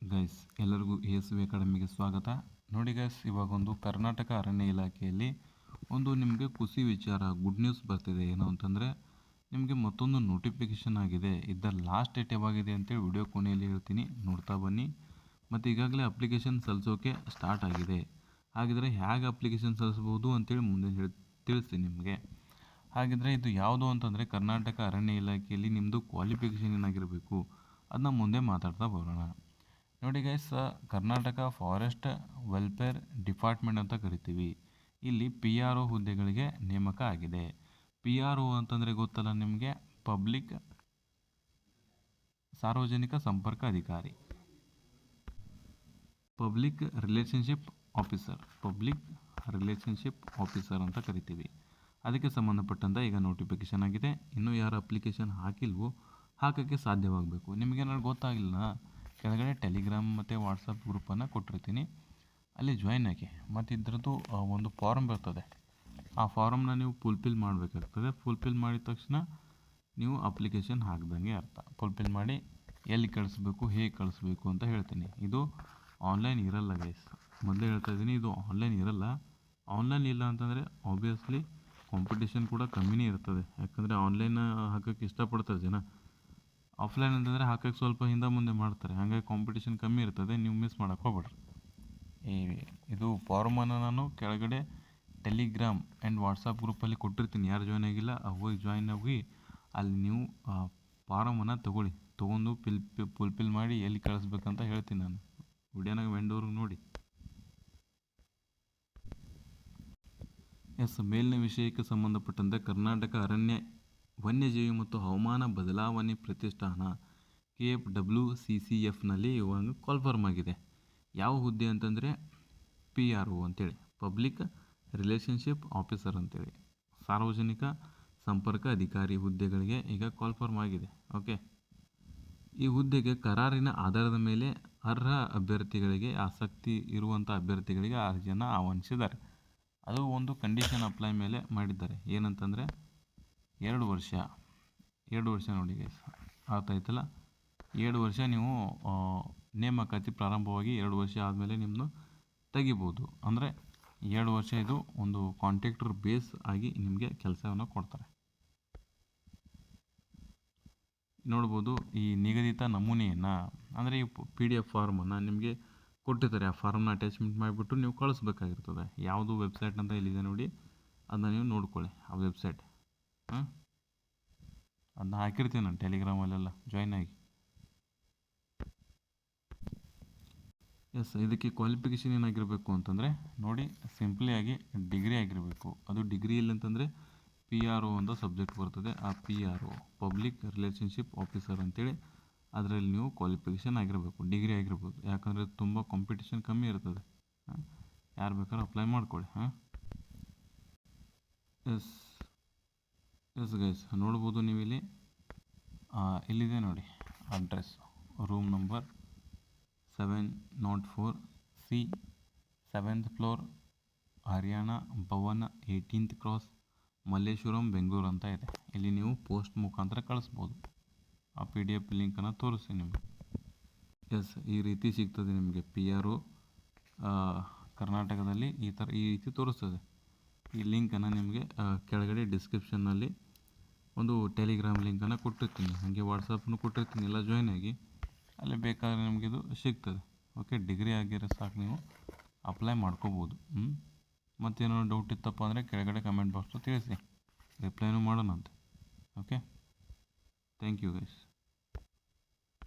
Guys ಎಲ್ಲರಿಗೂ ASV ಅಕಾಡೆಮಿಗೆ ಸ್ವಾಗತ. ನೋಡಿ ಗೈಸ್, ಇವಾಗೊಂದು ಕರ್ನಾಟಕ ಅರಣ್ಯ ಇಲಾಖೆಯಲ್ಲಿ ಒಂದು ನಿಮಗೆ ಖುಷಿ ವಿಚಾರ, ಗುಡ್ ನ್ಯೂಸ್ ಬರ್ತಿದೆ. ಏನು ಅಂತಂದರೆ ನಿಮಗೆ ಮತ್ತೊಂದು ನೋಟಿಫಿಕೇಷನ್ ಆಗಿದೆ. ಇದರ ಲಾಸ್ಟ್ ಡೇಟ್ ಯಾವಾಗಿದೆ ಅಂತೇಳಿ ವಿಡಿಯೋ ಕೊನೆಯಲ್ಲಿ ಹೇಳ್ತೀನಿ, ನೋಡ್ತಾ ಬನ್ನಿ. ಮತ್ತು ಈಗಾಗಲೇ ಅಪ್ಲಿಕೇಶನ್ ಸಲ್ಲಿಸೋಕೆ ಸ್ಟಾರ್ಟ್ ಆಗಿದೆ. ಹಾಗಿದ್ರೆ ಹೇಗೆ ಅಪ್ಲಿಕೇಶನ್ ಸಲ್ಲಿಸ್ಬೋದು ಅಂತೇಳಿ ಮುಂದೆ ತಿಳಿಸ್ತೀನಿ ನಿಮಗೆ. ಹಾಗಿದ್ರೆ ಇದು ಯಾವುದು ಅಂತಂದರೆ ಕರ್ನಾಟಕ ಅರಣ್ಯ ಇಲಾಖೆಯಲ್ಲಿ ನಿಮ್ಮದು ಕ್ವಾಲಿಫಿಕೇಷನ್ ಏನಾಗಿರಬೇಕು ಅದನ್ನ ಮುಂದೆ ಮಾತಾಡ್ತಾ ಬರೋಣ. ನೋಡಿ guys, Karnataka forest welfare department ಅಂತ ಕರಿತೀವಿ. ಇಲ್ಲಿ PRO ಹುದ್ದೆಗಳಿಗೆ ನೇಮಕ ಆಗಿದೆ. PRO ಅಂತಂದರೆ ಗೊತ್ತಲ್ಲ ನಿಮಗೆ, ಸಾರ್ವಜನಿಕ ಸಂಪರ್ಕ ಅಧಿಕಾರಿ, ಪಬ್ಲಿಕ್ ರಿಲೇಷನ್ಶಿಪ್ ಆಫೀಸರ್ ಅಂತ ಕರಿತೀವಿ. ಅದಕ್ಕೆ ಸಂಬಂಧಪಟ್ಟಂತೆ ಈಗ ನೋಟಿಫಿಕೇಷನ್ ಆಗಿದೆ. ಇನ್ನೂ ಯಾರು ಅಪ್ಲಿಕೇಶನ್ ಹಾಕಿಲ್ವೋ ಹಾಕೋಕ್ಕೆ ಸಾಧ್ಯವಾಗಬೇಕು. ನಿಮಗೇನಾದ್ರು ಗೊತ್ತಾಗಿಲ್ಲ, ಕೆಳಗಡೆ ಟೆಲಿಗ್ರಾಮ್ ಮತ್ತು ವಾಟ್ಸಪ್ ಗ್ರೂಪನ್ನು ಕೊಟ್ಟಿರ್ತೀನಿ, ಅಲ್ಲಿ ಜಾಯ್ನ್ ಆಗಿ. ಮತ್ತು ಇದರದ್ದು ಒಂದು ಫಾರ್ಮ್ ಬರ್ತದೆ, ಆ ಫಾರಮ್ನ ನೀವು ಫುಲ್ಫಿಲ್ ಮಾಡಬೇಕಾಗ್ತದೆ. ಫುಲ್ಫಿಲ್ ಮಾಡಿದ ತಕ್ಷಣ ನೀವು ಅಪ್ಲಿಕೇಶನ್ ಹಾಕ್ದಂಗೆ ಅರ್ಥ. ಫುಲ್ಫಿಲ್ ಮಾಡಿ ಎಲ್ಲಿ ಕಳಿಸ್ಬೇಕು, ಹೇಗೆ ಕಳಿಸ್ಬೇಕು ಅಂತ ಹೇಳ್ತೀನಿ. ಇದು ಆನ್ಲೈನ್ ಇರಲ್ಲ ಗೈಸ್, ಮೊದಲೇ ಹೇಳ್ತಾ ಇದ್ದೀನಿ, ಇದು ಆನ್ಲೈನ್ ಇರಲ್ಲ. ಆನ್ಲೈನ್ ಇಲ್ಲ ಅಂತಂದರೆ ಆಬ್ವಿಯಸ್ಲಿ ಕಾಂಪಿಟೇಷನ್ ಕೂಡ ಕಮ್ಮಿನೇ ಇರ್ತದೆ. ಯಾಕಂದರೆ ಆನ್ಲೈನ್ ಹಾಕೋಕ್ಕೆ ಇಷ್ಟಪಡ್ತಾರೆ ಜನ. ಆಫ್ಲೈನ್ ಅಂತಂದರೆ ಹಾಕೋಕ್ಕೆ ಸ್ವಲ್ಪ ಹಿಂದೆ ಮುಂದೆ ಮಾಡ್ತಾರೆ, ಹಾಗಾಗಿ ಕಾಂಪಿಟೇಷನ್ ಕಮ್ಮಿ ಇರ್ತದೆ. ನೀವು ಮಿಸ್ ಮಾಡೋಕ್ಕೆ ಹೋಗ್ಬೇಡ್ರಿ. ಇದು ಫಾರ್ಮನ್ನು ನಾನು ಕೆಳಗಡೆ ಟೆಲಿಗ್ರಾಮ್ ಆ್ಯಂಡ್ ವಾಟ್ಸಪ್ ಗ್ರೂಪಲ್ಲಿ ಕೊಟ್ಟಿರ್ತೀನಿ. ಯಾರು ಜಾಯ್ನ್ ಆಗಿಲ್ಲ ಹೋಗಿ ಜಾಯ್ನ್ ಆಗಿ ಅಲ್ಲಿ ನೀವು ಫಾರಮನ್ನು ತೊಗೊಂಡು ಫುಲ್ಫಿಲ್ ಮಾಡಿ ಎಲ್ಲಿ ಕಳಿಸ್ಬೇಕಂತ ಹೇಳ್ತೀನಿ ನಾನು. ವಿಡಿಯೋನಾಗ ವೆಂಡೋರ್ಗೆ ನೋಡಿ. ಮೇಲಿನ ವಿಷಯಕ್ಕೆ ಸಂಬಂಧಪಟ್ಟಂತೆ ಕರ್ನಾಟಕ ಅರಣ್ಯ ವನ್ಯಜೀವಿ ಮತ್ತು ಹವಾಮಾನ ಬದಲಾವಣೆ ಪ್ರತಿಷ್ಠಾನ KFWCCFನಲ್ಲಿ ಇವಾಗ ಕಾಲ್ಫರ್ಮ್ ಆಗಿದೆ. ಯಾವ ಹುದ್ದೆ ಅಂತಂದರೆ PRO ಅಂತೇಳಿ, ಪಬ್ಲಿಕ್ ರಿಲೇಷನ್ಶಿಪ್ ಆಫೀಸರ್ ಅಂತೇಳಿ, ಸಾರ್ವಜನಿಕ ಸಂಪರ್ಕ ಅಧಿಕಾರಿ ಹುದ್ದೆಗಳಿಗೆ ಈಗ ಕಾಲ್ಫರ್ಮ್ ಆಗಿದೆ. ಓಕೆ, ಈ ಹುದ್ದೆಗೆ ಕರಾರಿನ ಆಧಾರದ ಮೇಲೆ ಅರ್ಹ ಅಭ್ಯರ್ಥಿಗಳಿಗೆ, ಆಸಕ್ತಿ ಇರುವಂಥ ಅಭ್ಯರ್ಥಿಗಳಿಗೆ ಅರ್ಜಿಯನ್ನು ಆಹ್ವಾನಿಸಿದ್ದಾರೆ. ಅದು ಒಂದು ಕಂಡೀಷನ್ ಅಪ್ಲೈ ಮೇಲೆ ಮಾಡಿದ್ದಾರೆ. ಏನಂತಂದರೆ 2 ವರ್ಷ ನೋಡಿ ಗೈಸ್, ಅರ್ಥ ಆಯ್ತಲ್ಲ. 2 ವರ್ಷ ನೀವು ನೇಮಕಾತಿ ಪ್ರಾರಂಭವಾಗಿ 2 ವರ್ಷ ಆದಮೇಲೆ ನಿಮ್ಮನ್ನು ತೆಗಿಬೋದು. ಅಂದರೆ 2 ವರ್ಷ ಇದು ಒಂದು ಕಾಂಟ್ರಾಕ್ಟರ್ ಬೇಸ್ ಆಗಿ ನಿಮಗೆ ಕೆಲಸವನ್ನು ಕೊಡ್ತಾರೆ. ನೋಡ್ಬೋದು ಈ ನಿಗದಿತ ನಮೂನೆಯನ್ನು, ಅಂದರೆ ಈ PDF ಫಾರ್ಮನ್ನು ನಿಮಗೆ ಕೊಟ್ಟಿರ್ತಾರೆ. ಆ ಫಾರ್ಮ್ನ ಅಟ್ಯಾಚ್ಮೆಂಟ್ ಮಾಡಿಬಿಟ್ಟು ನೀವು ಕಳಿಸ್ಬೇಕಾಗಿರ್ತದೆ. ಯಾವುದು ವೆಬ್ಸೈಟ್ ಅಂತ ಇಲ್ಲಿದೆ ನೋಡಿ, ಅದನ್ನ ನೀವು ನೋಡ್ಕೊಳ್ಳಿ. ಆ ವೆಬ್ಸೈಟ್ ಅದನ್ನ ಹಾಕಿರ್ತೀನಿ ನಾನು ಟೆಲಿಗ್ರಾಮಲ್ಲೆಲ್ಲ, ಜಾಯ್ನ್ ಆಗಿ. ಇದಕ್ಕೆ ಕ್ವಾಲಿಫಿಕೇಷನ್ ಏನಾಗಿರಬೇಕು ಅಂತಂದರೆ ನೋಡಿ, ಸಿಂಪ್ಲಿ ಆಗಿ ಡಿಗ್ರಿ ಆಗಿರಬೇಕು. ಅದು ಡಿಗ್ರಿ ಇಲ್ಲ ಅಂತಂದರೆ PRO ಅಂತ ಸಬ್ಜೆಕ್ಟ್ ಬರ್ತದೆ. ಆ PRO ಪಬ್ಲಿಕ್ ರಿಲೇಷನ್ಶಿಪ್ ಆಫೀಸರ್ ಅಂತೇಳಿ ಅದರಲ್ಲಿ ನೀವು ಕ್ವಾಲಿಫಿಕೇಷನ್ ಆಗಿರಬೇಕು, ಡಿಗ್ರಿ ಆಗಿರ್ಬೋದು. ಯಾಕಂದರೆ ತುಂಬ ಕಾಂಪಿಟೇಷನ್ ಕಮ್ಮಿ ಇರ್ತದೆ. ಯಾರು ಬೇಕಾದ್ರೂ ಅಪ್ಲೈ ಮಾಡ್ಕೊಳ್ಳಿ. ಎಸ್ ಗೈಸ್, ನೋಡ್ಬೋದು ನೀವು ಇಲ್ಲಿದೆ ನೋಡಿ address, room number 704C, 7th floor, Haryana Bhavan, 18th cross, Malleshwaram, Bengaluru ಅಂತ ಇದೆ. ಇಲ್ಲಿ ನೀವು ಪೋಸ್ಟ್ ಮುಖಾಂತರ ಕಳಿಸ್ಬೋದು. ಆ PDF ಲಿಂಕನ್ನು ತೋರಿಸಿ ನಿಮಗೆ. ಈ ರೀತಿ ಸಿಗ್ತದೆ ನಿಮಗೆ PRO ಕರ್ನಾಟಕದಲ್ಲಿ. ಈ ರೀತಿ ತೋರಿಸ್ತದೆ. ಈ ಲಿಂಕನ್ನು ನಿಮಗೆ ಕೆಳಗಡೆ ಡಿಸ್ಕ್ರಿಪ್ಷನ್ನಲ್ಲಿ ಒಂದು ಟೆಲಿಗ್ರಾಮ್ ಲಿಂಕನ್ನು ಕೊಟ್ಟಿರ್ತೀನಿ, ಹಾಗೆ ವಾಟ್ಸಪ್ನು ಕೊಟ್ಟಿರ್ತೀನಿ. ಎಲ್ಲ ಜಾಯ್ನ್ ಆಗಿ, ಅಲ್ಲಿ ಬೇಕಾದರೆ ನಿಮಗಿದು ಸಿಗ್ತದೆ. ಓಕೆ, ಡಿಗ್ರಿ ಆಗಿರೋ ಸಾಕು, ನೀವು ಅಪ್ಲೈ ಮಾಡ್ಕೋಬೋದು. ಮತ್ತೇನೋ ಡೌಟ್ ಇತ್ತಪ್ಪ ಅಂದರೆ ಕೆಳಗಡೆ ಕಮೆಂಟ್ ಬಾಕ್ಸು ತಿಳಿಸಿ, ರಿಪ್ಲೈನೂ ಮಾಡೋಣಂತೆ. Okay, thank you guys.